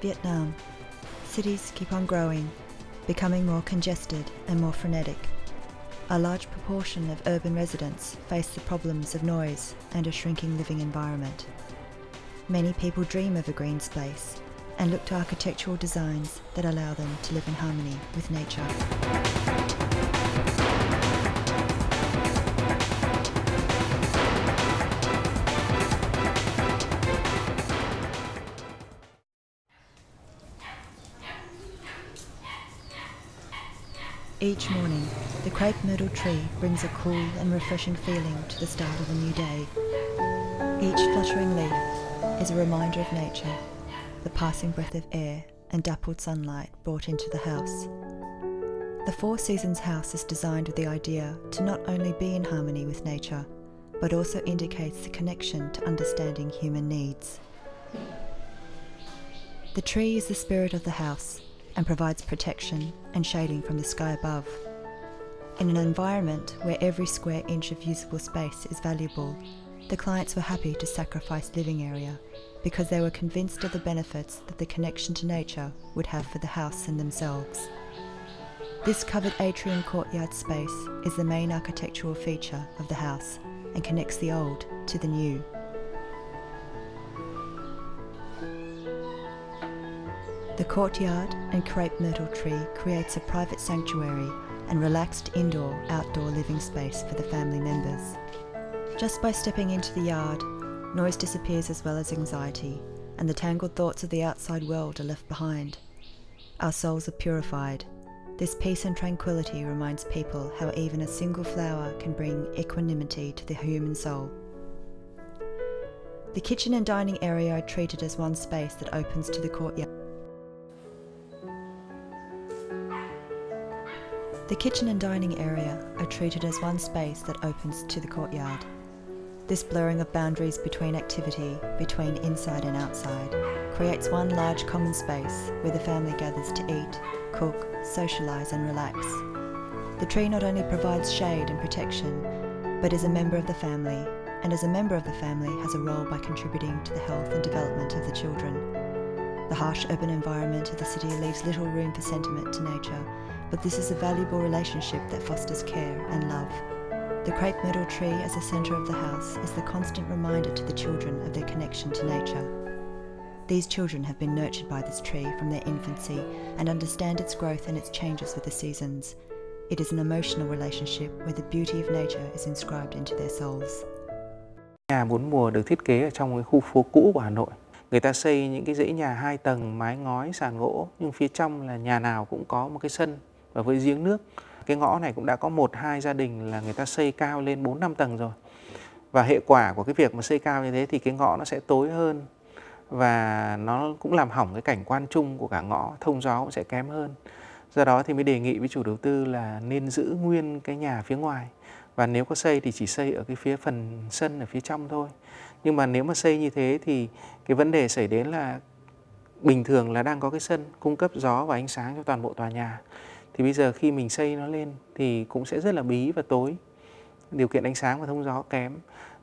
Vietnam, cities keep on growing, becoming more congested and more frenetic. A large proportion of urban residents face the problems of noise and a shrinking living environment. Many people dream of a green space and look to architectural designs that allow them to live in harmony with nature. Each morning, the crepe myrtle tree brings a cool and refreshing feeling to the start of a new day. Each fluttering leaf is a reminder of nature, the passing breath of air and dappled sunlight brought into the house. The Four Seasons house is designed with the idea to not only be in harmony with nature, but also indicates the connection to understanding human needs. The tree is the spirit of the house and provides protection and shading from the sky above. In an environment where every square inch of usable space is valuable, the clients were happy to sacrifice living area because they were convinced of the benefits that the connection to nature would have for the house and themselves. This covered atrium courtyard space is the main architectural feature of the house and connects the old to the new. The courtyard and crepe myrtle tree creates a private sanctuary and relaxed indoor-outdoor living space for the family members. Just by stepping into the yard, noise disappears as well as anxiety, and the tangled thoughts of the outside world are left behind. Our souls are purified. This peace and tranquility reminds people how even a single flower can bring equanimity to the human soul. The kitchen and dining area are treated as one space that opens to the courtyard. The kitchen and dining area are treated as one space that opens to the courtyard. This blurring of boundaries between activity, between inside and outside, creates one large common space where the family gathers to eat, cook, socialise and relax. The tree not only provides shade and protection, but is a member of the family, and as a member of the family has a role by contributing to the health and development of the children. The harsh urban environment of the city leaves little room for sentiment to nature, but this is a valuable relationship that fosters care and love. The crepe myrtle tree as the centre of the house is the constant reminder to the children of their connection to nature. These children have been nurtured by this tree from their infancy and understand its growth and its changes with the seasons. It is an emotional relationship where the beauty of nature is inscribed into their souls. Nhà bốn mùa được thiết kế ở trong cái khu phố cũ của Hà Nội. Người ta xây những cái dãy nhà 2 tầng, mái ngói, sàn gỗ, nhưng phía trong là nhà nào cũng có một cái sân và với giếng nước. Cái ngõ này cũng đã có 1-2 gia đình là người ta xây cao lên 4-5 tầng rồi. Và hệ quả của cái việc mà xây cao như thế thì cái ngõ nó sẽ tối hơn và nó cũng làm hỏng cái cảnh quan chung của cả ngõ, thông gió cũng sẽ kém hơn. Do đó thì mới đề nghị với chủ đầu tư là nên giữ nguyên cái nhà phía ngoài. Và nếu có xây thì chỉ xây ở cái phía phần sân ở phía trong thôi. Nhưng mà nếu mà xây như thế thì cái vấn đề xảy đến là bình thường là đang có cái sân cung cấp gió và ánh sáng cho toàn bộ tòa nhà. Thì bây giờ khi mình xây nó lên thì cũng sẽ rất là bí và tối, điều kiện ánh sáng và thông gió kém.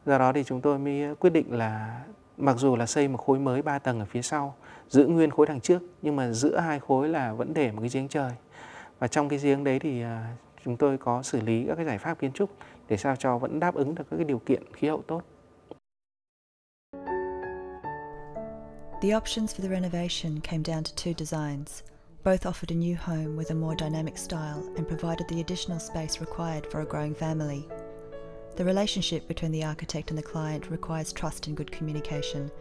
Do đó thì chúng tôi mới quyết định là mặc dù là xây một khối mới 3 tầng ở phía sau, giữ nguyên khối đằng trước, nhưng mà giữa hai khối là vẫn để một cái giếng trời. Và trong cái giếng đấy thì chúng tôi có xử lý các cái giải pháp kiến trúc để sao cho vẫn đáp ứng được các cái điều kiện khí hậu tốt. The options for the renovation came down to 2 designs. Both offered a new home with a more dynamic style and provided the additional space required for a growing family. The relationship between the architect and the client requires trust and good communication.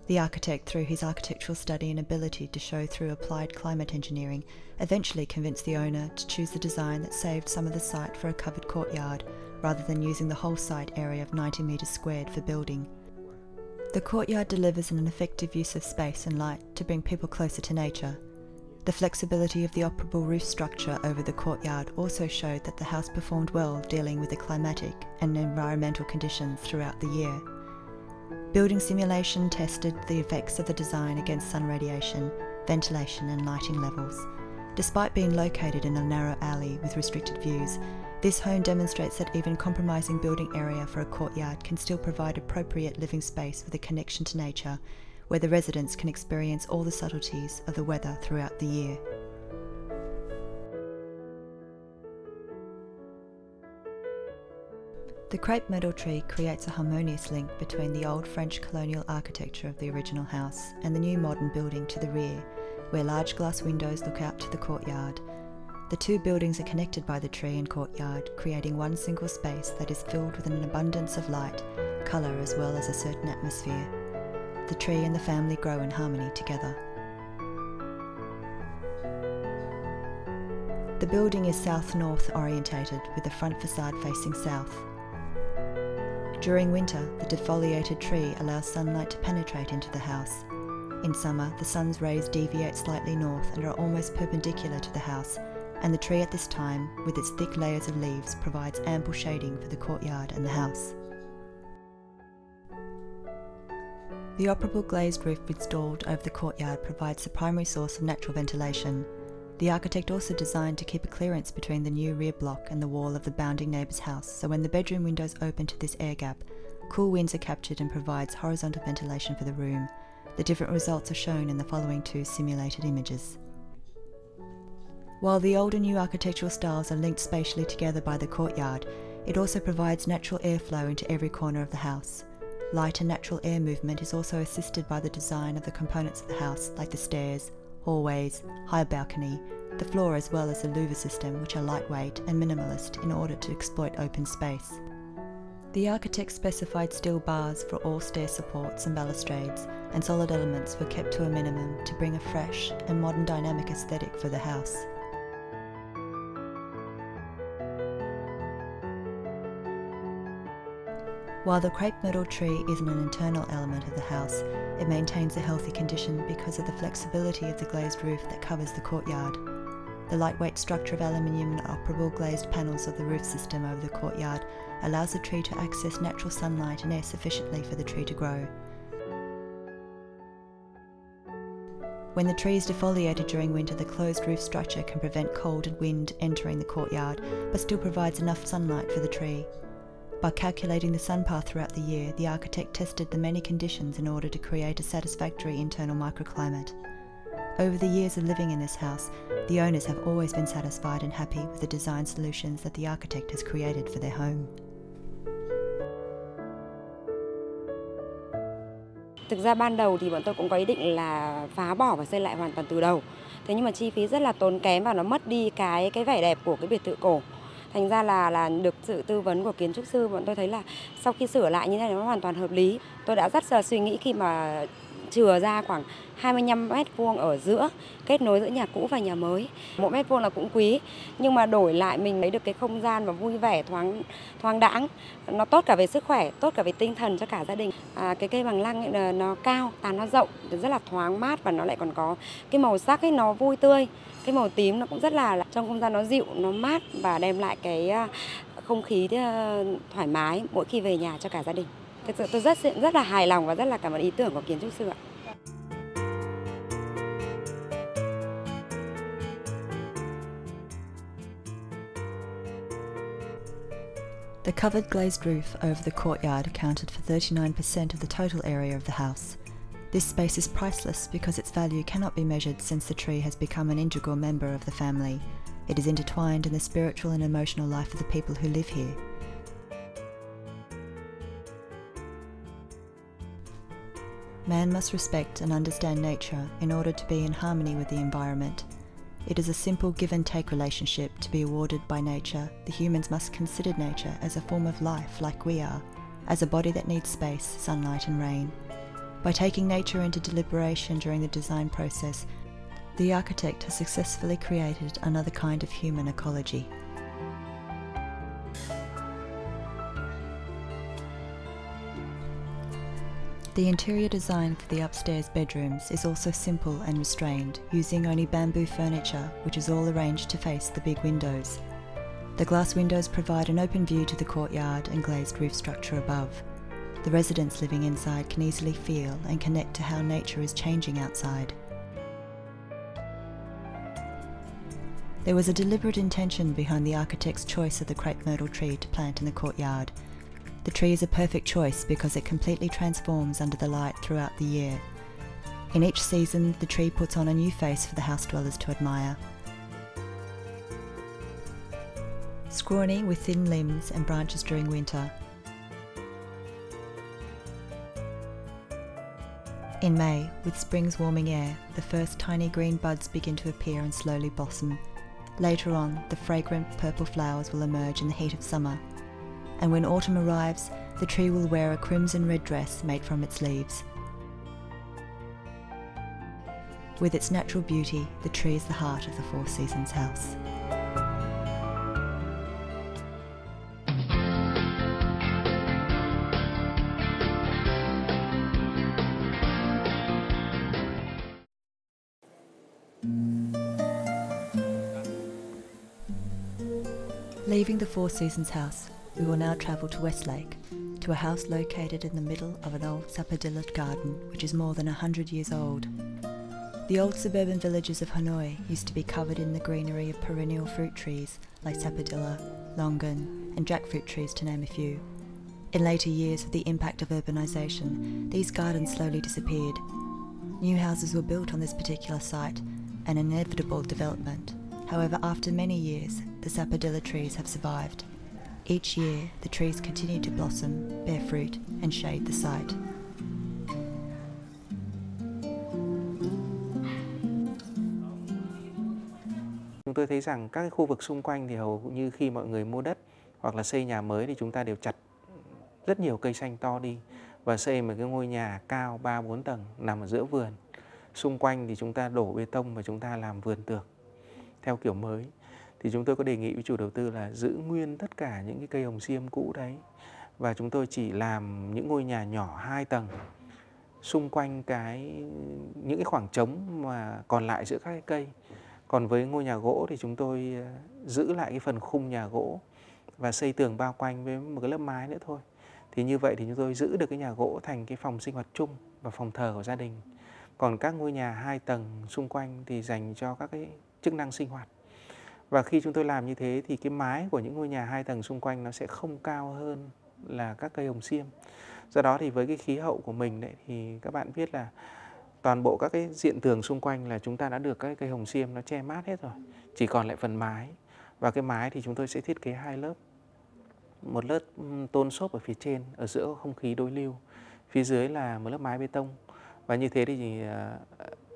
The architect, through his architectural study and ability to show through applied climate engineering, eventually convinced the owner to choose the design that saved some of the site for a covered courtyard, rather than using the whole site area of 90 metres squared for building. The courtyard delivers an effective use of space and light to bring people closer to nature. The flexibility of the operable roof structure over the courtyard also showed that the house performed well dealing with the climatic and environmental conditions throughout the year. Building simulation tested the effects of the design against sun radiation, ventilation and lighting levels. Despite being located in a narrow alley with restricted views, this home demonstrates that even compromising building area for a courtyard can still provide appropriate living space with a connection to nature, where the residents can experience all the subtleties of the weather throughout the year. The crepe myrtle tree creates a harmonious link between the old French colonial architecture of the original house and the new modern building to the rear, where large glass windows look out to the courtyard. The two buildings are connected by the tree and courtyard, creating one single space that is filled with an abundance of light, colour as well as a certain atmosphere. The tree and the family grow in harmony together. The building is south-north orientated, with the front facade facing south. During winter, the defoliated tree allows sunlight to penetrate into the house. In summer, the sun's rays deviate slightly north and are almost perpendicular to the house, and the tree at this time, with its thick layers of leaves, provides ample shading for the courtyard and the house. The operable glazed roof installed over the courtyard provides the primary source of natural ventilation. The architect also designed to keep a clearance between the new rear block and the wall of the bounding neighbour's house, so when the bedroom windows open to this air gap, cool winds are captured and provides horizontal ventilation for the room. The different results are shown in the following two simulated images. While the old and new architectural styles are linked spatially together by the courtyard, it also provides natural airflow into every corner of the house. Light and natural air movement is also assisted by the design of the components of the house, like the stairs, hallways, high balcony, the floor as well as the louver system, which are lightweight and minimalist in order to exploit open space. The architect specified steel bars for all stair supports and balustrades, and solid elements were kept to a minimum to bring a fresh and modern dynamic aesthetic for the house. While the crepe myrtle tree isn't an internal element of the house, it maintains a healthy condition because of the flexibility of the glazed roof that covers the courtyard. The lightweight structure of aluminium and operable glazed panels of the roof system over the courtyard allows the tree to access natural sunlight and air sufficiently for the tree to grow. When the tree is defoliated during winter, the closed roof structure can prevent cold and wind entering the courtyard, but still provides enough sunlight for the tree. By calculating the sun path throughout the year, the architect tested the many conditions in order to create a satisfactory internal microclimate. Over the years of living in this house, the owners have always been satisfied and happy with the design solutions that the architect has created for their home. Thực ra ban đầu thì bọn tôi cũng có ý định là phá bỏ và xây lại hoàn toàn từ đầu. Thế nhưng mà chi phí rất là tốn kém và nó mất đi cái vẻ đẹp của cái biệt thự cổ. Thành ra là được sự tư vấn của kiến trúc sư, bọn tôi thấy là sau khi sửa lại như thế này nó hoàn toàn hợp lý. Tôi đã rất là suy nghĩ khi mà chừa ra khoảng 25 mét vuông ở giữa, kết nối giữa nhà cũ và nhà mới. Mỗi mét vuông là cũng quý, nhưng mà đổi lại mình lấy được cái không gian mà vui vẻ, thoáng đãng. Nó tốt cả về sức khỏe, tốt cả về tinh thần cho cả gia đình. Cái cây bằng lăng ấy, nó cao, tán nó rộng, rất là thoáng mát và nó lại còn có cái màu sắc ấy nó vui tươi. Cái màu tím nó cũng rất là trong không gian nó dịu, nó mát và đem lại cái không khí thoải mái mỗi khi về nhà cho cả gia đình. Thực sự tôi rất là hài lòng và rất là cảm ơn ý tưởng của kiến trúc sư ạ. The covered glazed roof over the courtyard accounted for 39% of the total area of the house. This space is priceless because its value cannot be measured since the tree has become an integral member of the family. It is intertwined in the spiritual and emotional life of the people who live here. Man must respect and understand nature in order to be in harmony with the environment. It is a simple give-and-take relationship. To be awarded by nature, the humans must consider nature as a form of life like we are, as a body that needs space, sunlight and rain. By taking nature into deliberation during the design process, the architect has successfully created another kind of human ecology. The interior design for the upstairs bedrooms is also simple and restrained, using only bamboo furniture, which is all arranged to face the big windows. The glass windows provide an open view to the courtyard and glazed roof structure above. The residents living inside can easily feel and connect to how nature is changing outside. There was a deliberate intention behind the architect's choice of the crepe myrtle tree to plant in the courtyard. The tree is a perfect choice because it completely transforms under the light throughout the year. In each season, the tree puts on a new face for the house dwellers to admire. Scrawny with thin limbs and branches during winter. In May, with spring's warming air, the first tiny green buds begin to appear and slowly blossom. Later on, the fragrant purple flowers will emerge in the heat of summer. And when autumn arrives, the tree will wear a crimson red dress made from its leaves. With its natural beauty, the tree is the heart of the Four Seasons house. Leaving the Four Seasons house, we will now travel to Westlake, to a house located in the middle of an old Sapadilla garden which is more than 100 years old. The old suburban villages of Hanoi used to be covered in the greenery of perennial fruit trees like Sapadilla, longan and jackfruit trees to name a few. In later years, with the impact of urbanisation, these gardens slowly disappeared. New houses were built on this particular site, an inevitable development. However, after many years, the Sapadilla trees have survived. Each year, the trees continue to blossom, bear fruit, and shade the site. Chúng tôi thấy rằng các cái khu vực xung quanh thì hầu như khi mọi người mua đất hoặc là xây nhà mới thì chúng ta đều chặt rất nhiều cây xanh to đi và xây một cái ngôi nhà cao 3-4 tầng nằm ở giữa vườn. Xung quanh thì chúng ta đổ bê tông và chúng ta làm vườn tược theo kiểu mới. Thì chúng tôi có đề nghị với chủ đầu tư là giữ nguyên tất cả những cái cây hồng xiêm cũ đấy và chúng tôi chỉ làm những ngôi nhà nhỏ 2 tầng xung quanh những cái khoảng trống mà còn lại giữa các cái cây. Còn với ngôi nhà gỗ thì chúng tôi giữ lại cái phần khung nhà gỗ và xây tường bao quanh với một cái lớp mái nữa thôi. Thì như vậy thì chúng tôi giữ được cái nhà gỗ thành cái phòng sinh hoạt chung và phòng thờ của gia đình. Còn các ngôi nhà 2 tầng xung quanh thì dành cho các cái chức năng sinh hoạt. Và khi chúng tôi làm như thế thì cái mái của những ngôi nhà 2 tầng xung quanh nó sẽ không cao hơn là các cây hồng xiêm. Do đó thì với cái khí hậu của mình đấy thì các bạn biết là toàn bộ các cái diện tường xung quanh là chúng ta đã được các cây hồng xiêm nó che mát hết rồi. Chỉ còn lại phần mái. Và cái mái thì chúng tôi sẽ thiết kế 2 lớp. Một lớp tôn xốp ở phía trên, ở giữa có không khí đối lưu. Phía dưới là một lớp mái bê tông. Và như thế thì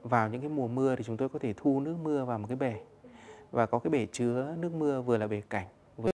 vào những cái mùa mưa thì chúng tôi có thể thu nước mưa vào một cái bể. Và có cái bể chứa nước mưa vừa là bể cảnh